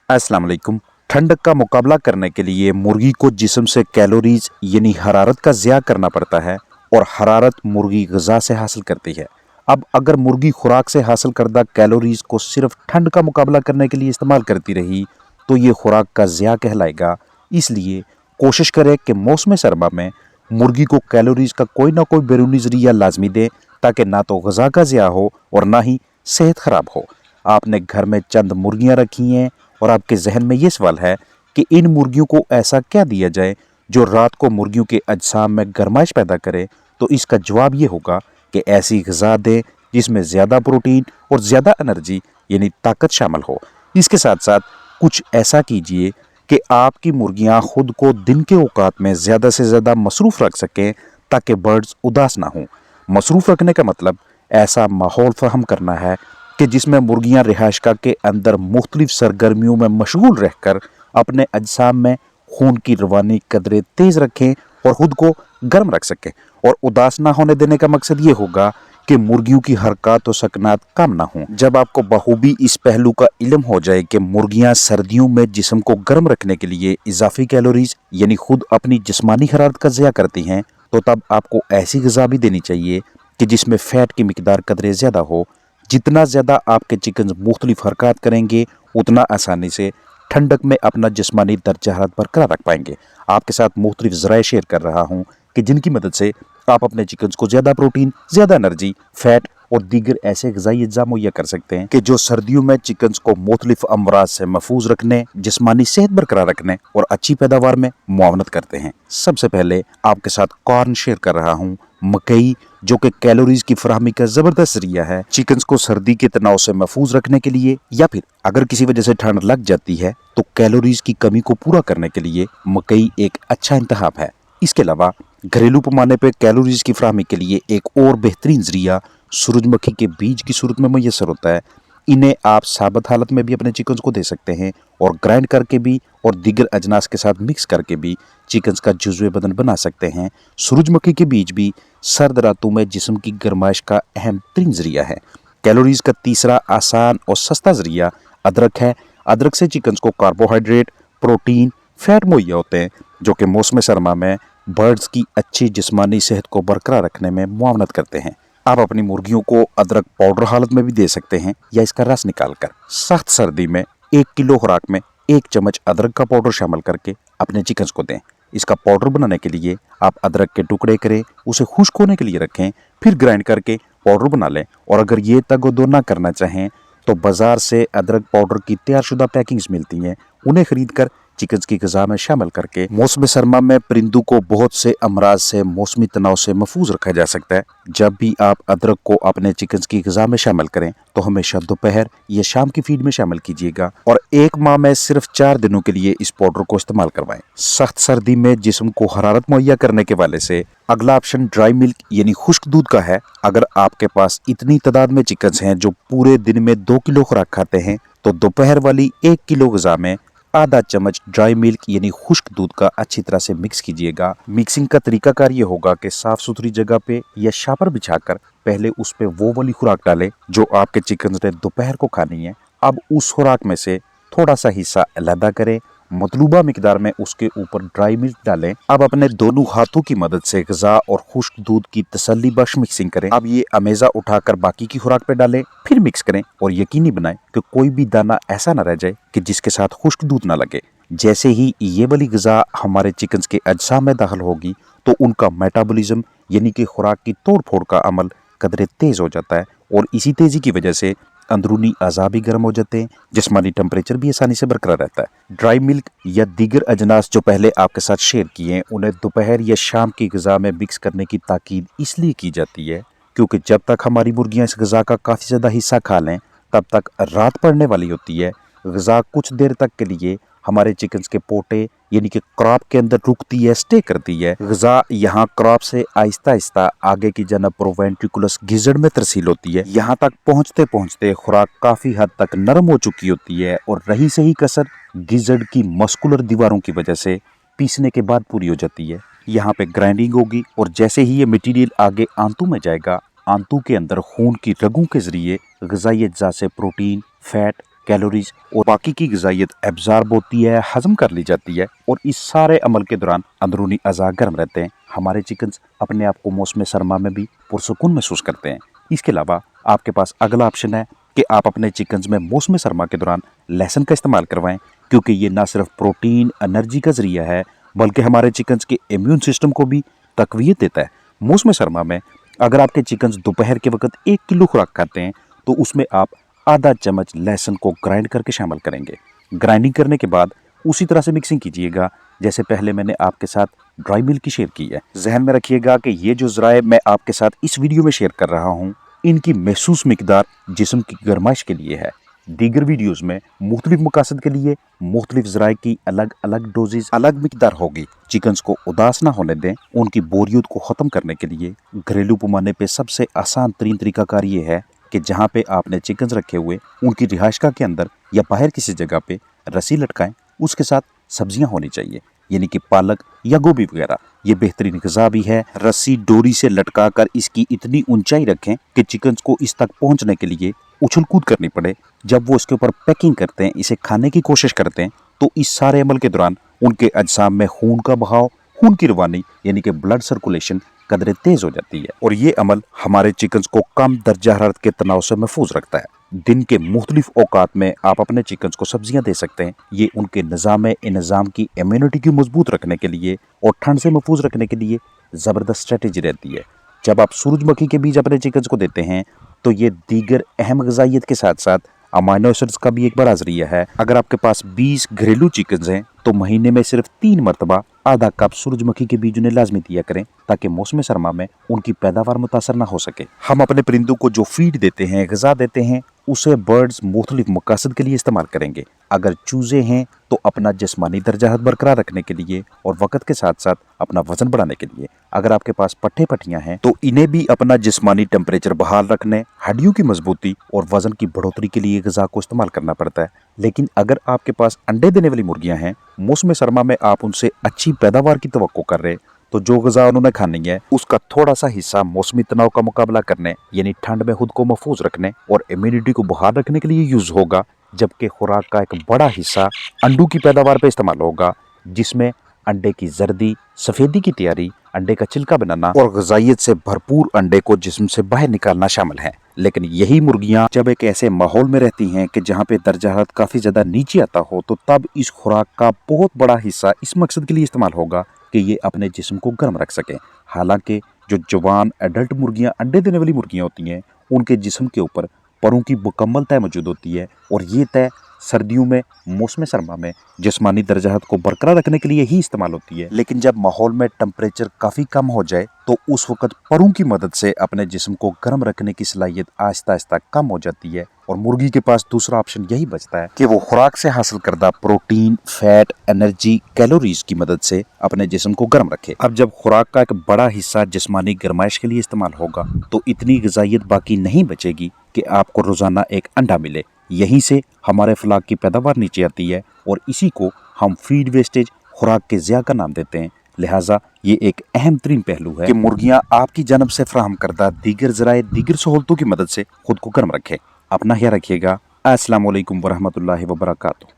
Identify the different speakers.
Speaker 1: अस्सलाम वालेकुम। ठंडक का मुकाबला करने के लिए मुर्गी को जिस्म से कैलोरीज यानी हरारत का ज़िया करना पड़ता है और हरारत मुर्गी ग़िज़ा से हासिल करती है। अब अगर मुर्गी खुराक से हासिल करदा कैलोरीज को सिर्फ ठंड का मुकाबला करने के लिए इस्तेमाल करती रही तो ये खुराक का ज़िया कहलाएगा। इसलिए कोशिश करें कि मौसम सरमा में मुर्गी को कैलोरीज का कोई ना कोई बैरूनी ज़रिया लाजमी दें ताकि ना तो ग़िज़ा का ज़िया हो और ना ही सेहत ख़राब हो। आपने घर में चंद मुर्गियाँ रखी हैं और आपके जहन में ये सवाल है कि इन मुर्गियों को ऐसा क्या दिया जाए जो रात को मुर्गियों के अजसाम में गर्माइश पैदा करे, तो इसका जवाब ये होगा कि ऐसी ग़िज़ा दें जिसमें ज़्यादा प्रोटीन और ज़्यादा एनर्जी यानी ताकत शामिल हो। इसके साथ साथ कुछ ऐसा कीजिए कि आपकी मुर्गियां खुद को दिन के औकात में ज़्यादा से ज़्यादा मसरूफ़ रख सकें ताकि बर्ड्स उदास ना हों। मसरूफ़ रखने का मतलब ऐसा माहौल फराहम करना है कि जिसमें मुर्गियां रिहाइशगाह के अंदर मुख्तलिफ सरगर्मियों में मशगूल रहकर अपने अजसाम में खून की रवानी कदरे तेज़ रखें और ख़ुद को गर्म रख सकें। और उदास ना होने देने का मकसद ये होगा कि मुर्गियों की हरकत और सकनात कम ना हों। जब आपको बखूबी इस पहलू का इल्म हो जाए कि मुर्गियां सर्दियों में जिस्म को गर्म रखने के लिए इजाफी कैलोरीज यानी खुद अपनी जिस्मानी हरारत का ज़िया करती हैं, तो तब आपको ऐसी ग़िज़ा भी देनी चाहिए कि जिसमें फ़ैट की मिकदार कदरे ज़्यादा हो। जितना ज़्यादा आपके चिकन मुख्तलिफ हरकत करेंगे उतना आसानी से ठंडक में अपना जिस्मानी दर्जा हरारत बरकरार रख पाएंगे। आपके साथ मुख्तलिफ ज़राए शेयर कर रहा हूँ कि जिनकी मदद से आप अपने चिकन्स को ज़्यादा प्रोटीन, ज़्यादा एनर्जी, फैट और दीगर ऐसे ग़िज़ाई अज्जा मुहैया कर सकते हैं कि जो सर्दियों में चिकन्स को मुख्तलिफ अमराज से महफूज रखने, जिस्मानी सेहत बरकरार रखने और अच्छी पैदावार में मुआवनत करते हैं। सबसे पहले आपके साथ कॉर्न शेयर कर रहा हूँ, मकई, जो कि कैलोरीज की फराहमी का ज़बरदस्त ज़रिया है। चिकन्स को सर्दी के तनाव से महफूज रखने के लिए या फिर अगर किसी वजह से ठंड लग जाती है तो कैलोरीज की कमी को पूरा करने के लिए मकई एक अच्छा इंतखाब है। इसके अलावा घरेलू पैमाने पर कैलोरीज की फराहमी के लिए एक और बेहतरीन ज़रिया सूरजमुखी के बीज की सूरत में मैसर होता है। इन्हें आप साबुत हालत में भी अपने चिकन्स को दे सकते हैं और ग्राइंड करके भी और दीगर अजनास के साथ मिक्स करके भी चिकन्स का जुज़्वे बदन बना सकते हैं। सूरजमुखी के बीज भी सर्द रातों में जिस्म की गर्माइश का अहम तरीन ज़रिया है। कैलोरीज का तीसरा आसान और सस्ता ज़रिया अदरक है। अदरक से चिकन्स को कार्बोहाइड्रेट, प्रोटीन, फैट मुहैया होते हैं जो कि मौसम सरमा में बर्ड्स की अच्छी जिस्मानी सेहत को बरकरार रखने में मुआवनत करते हैं। आप अपनी मुर्गियों को अदरक पाउडर हालत में भी दे सकते हैं या इसका रस निकालकर। सख्त सर्दी में 1 किलो खुराक में 1 चम्मच अदरक का पाउडर शामिल करके अपने चिकन्स को दें। इसका पाउडर बनाने के लिए आप अदरक के टुकड़े करें, उसे खुश्क होने के लिए रखें, फिर ग्राइंड करके पाउडर बना लें। और अगर ये तगोदो ना करना चाहें तो बाज़ार से अदरक पाउडर की तैयारशुदा पैकिंग्स मिलती हैं, उन्हें खरीद कर चिकन्स की ग़िज़ा में शामिल करके मौसम सरमा में परिंदों को बहुत से अमराज से मौसमी तनाव से महफूज रखा जा सकता है। जब भी आप अदरक को अपने चिकन्स की ग़िज़ा में शामिल करें तो हमेशा दोपहर या शाम की फीड में शामिल कीजिएगा और 1 माह में सिर्फ 4 दिनों के लिए इस पाउडर को इस्तेमाल करवाएं। सख्त सर्दी में जिस्म को हरारत मुहैया करने के वाले से अगला ऑप्शन ड्राई मिल्क यानी खुश्क दूध का है। अगर आपके पास इतनी तादाद में चिकन्स हैं जो पूरे दिन में 2 किलो खुराक खाते हैं तो दोपहर वाली 1 किलो ग़िज़ा में आधा चम्मच ड्राई मिल्क यानी खुश्क दूध का अच्छी तरह से मिक्स कीजिएगा। मिक्सिंग का तरीकाकार ये होगा कि साफ सुथरी जगह पे या शापर बिछाकर पहले उस पे वो वाली खुराक डालें जो आपके चिकन ने दोपहर को खानी है। अब उस खुराक में से थोड़ा सा हिस्सा अलहदा करें, मतलूबा मिकदार में उसके ऊपर ड्राई मिल्क डालें। अब अपने दोनों हाथों की मदद से ग़िज़ा और खुश्क दूध की तसल्ली बख्श मिक्सिंग करें। अब ये अमेज़ा उठाकर बाकी की खुराक पे डालें, फिर मिक्स करें और यकीनी बनाएं कि कोई भी दाना ऐसा ना रह जाए कि जिसके साथ खुश्क दूध ना लगे। जैसे ही ये वाली ग़िज़ा हमारे चिकन्स के अज्जा में दाखिल होगी तो उनका मेटाबॉलिज्म यानी कि खुराक की तोड़ फोड़ का अमल कदरे तेज़ हो जाता है और इसी तेज़ी की वजह से अंदरूनी अज़ा भी गर्म हो जाते हैं, जिस्मानी टेम्परेचर भी आसानी से बरकरार रहता है। ड्राई मिल्क या दीगर अजनास जो पहले आपके साथ शेयर किए हैं उन्हें दोपहर या शाम की ग़िज़ा में मिक्स करने की ताकीद इसलिए की जाती है क्योंकि जब तक हमारी मुर्गियां इस ग़िज़ा का काफ़ी ज़्यादा हिस्सा खा लें तब तक रात पड़ने वाली होती है। ग़िज़ा कुछ देर तक के लिए हमारे चिकन्स के पोटे यानी कि क्रॉप के अंदर रुकती है, स्टे करती है। ग़िज़ा यहाँ क्रॉप से आहिस्ता आहिस्ता आगे की जानब प्रोवेंट्रिकुलस गिज़ड़ में तरसील होती है। यहाँ तक पहुँचते पहुँचते खुराक काफ़ी हद तक नरम हो चुकी होती है और रही सही कसर गिज़ड़ की मस्कुलर दीवारों की वजह से पीसने के बाद पूरी हो जाती है। यहाँ पे ग्राइंडिंग होगी और जैसे ही ये मटीरियल आगे आंतों में जाएगा, आंतों के अंदर खून की रगों के ज़रिए ग़िज़ाई अज्जा से प्रोटीन, फैट कैलोरीज और बाकी की ग़िज़ाइयत एब्ज़ॉर्ब होती है, हज़म कर ली जाती है और इस सारे अमल के दौरान अंदरूनी अज़ा गर्म रहते हैं। हमारे चिकन्स अपने आप को मौसम सरमा में भी पुरसुकून महसूस करते हैं। इसके अलावा आपके पास अगला ऑप्शन है कि आप अपने चिकन्स में मौसम सरमा के दौरान लहसुन का इस्तेमाल करवाएं, क्योंकि ये ना सिर्फ प्रोटीन एनर्जी का ज़रिया है बल्कि हमारे चिकन्स के इम्यून सिस्टम को भी तक़वियत देता है। मौसम सरमा में अगर आपके चिकन्स दोपहर के वक्त 1 किलो खुराक खाते हैं तो उसमें आप आधा चम्मच लहसुन को ग्राइंड करके शामिल करेंगे। ग्राइंडिंग करने के बाद उसी तरह से मिक्सिंग कीजिएगा जैसे पहले मैंने आपके साथ ड्राई मिल्क की शेयर की है। जहन में रखिएगा कि ये जो ज़राए मैं आपके साथ इस वीडियो में शेयर कर रहा हूँ, इनकी महसूस मिकदार जिस्म की गर्माइश के लिए है। दीगर वीडियोस में मुख्तलिफ मकासद के लिए मुख्तलिफ ज़राए की अलग अलग डोजेज अलग मिकदार होगी। चिकन्स को उदास ना होने दें। उनकी बोरियत को ख़त्म करने के लिए घरेलू पैमाने पे सबसे आसान तरीन तरीकाकार ये है कि जहाँ पे आपने चिकन्स रखे हुए उनकी रिहाइशगाह के अंदर या बाहर किसी जगह पे रस्सी लटकाएं। उसके साथ सब्जियां होनी चाहिए, यानी कि पालक या गोभी वगैरह। ये बेहतरीन ग़िज़ा भी है। रस्सी डोरी से लटका कर इसकी इतनी ऊंचाई रखें कि चिकन्स को इस तक पहुंचने के लिए उछल कूद करनी पड़े। जब वो इसके ऊपर पैकिंग करते हैं, इसे खाने की कोशिश करते हैं, तो इस सारे अमल के दौरान उनके अजसाम में खून का बहाव, खून की रवानी यानी कि ब्लड सर्कुलेशन कदरे तेज हो जाती है और ये अमल हमारे चिकन्स को कम दर्जा हरारत के तनाव से महफूज रखता है। दिन के मुख्तलिफ औकात में आप अपने चिकन्स को सब्जियां दे सकते हैं। ये उनके निज़ाम की इम्यूनिटी को मजबूत रखने के लिए और ठंड से महफूज रखने के लिए ज़बरदस्त स्ट्रेटेजी रहती है। जब आप सूरजमुखी के बीज अपने चिकन्स को देते हैं तो ये दीगर अहम ग़िज़ाइयत के साथ साथ अमाइनो एसिड्स का भी एक बड़ा ज़रिया है। अगर आपके पास 20 घरेलू चिकन्स हैं तो महीने में सिर्फ 3 मरतबा आधा कप सूरजमुखी के बीज उन्हें लाजमी दिया करें, ताकि मौसम सरमा में उनकी पैदावार मुतासर ना हो सके। हम अपने परिंदों को जो फीड देते हैं, ग़िज़ा देते हैं, उसे बर्ड्स मुख्तलिफ मकासद के लिए इस्तेमाल करेंगे। अगर चूज़े हैं तो अपना जिस्मानी दर्जा बरकरार रखने के लिए और वक्त के साथ साथ अपना वजन बढ़ाने के लिए। अगर आपके पास पट्ठे पट्टियाँ हैं तो इन्हें भी अपना जिस्मानी टेम्परेचर बहाल रखने, हड्डियों की मजबूती और वजन की बढ़ोतरी के लिए ग़िज़ा को इस्तेमाल करना पड़ता है। लेकिन अगर आपके पास अंडे देने वाली मुर्गियाँ हैं, मौसम सरमा में आप उनसे अच्छी पैदावार की तवक्को कर रहे, तो जो ग़िज़ा उन्होंने खानी है उसका थोड़ा सा हिस्सा मौसमी तनाव का मुकाबला करने यानी ठंड में खुद को महफूज रखने और इम्यूनिटी को बहाल रखने के लिए यूज़ होगा, जबकि खुराक का एक बड़ा हिस्सा अंडों की पैदावार पर इस्तेमाल होगा, जिसमें अंडे की जर्दी, सफ़ेदी की तैयारी, अंडे का छिलका बनाना और ग़िज़ाइयत से भरपूर अंडे को जिस्म से बाहर निकालना शामिल है। लेकिन यही मुर्गियां जब एक ऐसे माहौल में रहती हैं कि जहां पे दर्जा हरारत काफ़ी ज़्यादा नीचे आता हो, तो तब इस खुराक का बहुत बड़ा हिस्सा इस मकसद के लिए इस्तेमाल होगा कि ये अपने जिस्म को गर्म रख सकें। हालांकि जो जवान एडल्ट मुर्गियां, अंडे देने वाली मुर्गियां होती हैं, उनके जिस्म के ऊपर परों की मुकम्मल तय मौजूद होती है और ये तय सर्दियों में मौसम सरमा में जिस्मानी दर्जा हरारत को बरकरार रखने के लिए ही इस्तेमाल होती है। लेकिन जब माहौल में टेम्परेचर काफ़ी कम हो जाए तो उस वक्त परों की मदद से अपने जिस्म को गर्म रखने की सलाहियत आहिस्ता आहिस्ता कम हो जाती है और मुर्गी के पास दूसरा ऑप्शन यही बचता है कि वो खुराक से हासिल करदा प्रोटीन, फैट, एनर्जी, कैलोरीज की मदद से अपने जिस्म को गर्म रखे। अब जब खुराक का एक बड़ा हिस्सा जिस्मानी गर्माइश के लिए इस्तेमाल होगा तो इतनी ग़िज़ाइयत बाकी नहीं बचेगी कि आपको रोज़ाना एक अंडा मिले। यहीं से हमारे फलाक की पैदावार नीचे आती है और इसी को हम फीड वेस्टेज, खुराक के ज़िया का नाम देते हैं। लिहाजा ये एक अहम तरीन पहलू है कि मुर्गियां आपकी जानब से फराहम करदा दीगर ज़राए, दीगर सहूलतों की मदद से खुद को गर्म रखें। अपना ख्याल रखिएगा। अस्सलाम वालेकुम वरहमतुल्लाहि वबरकातुहू।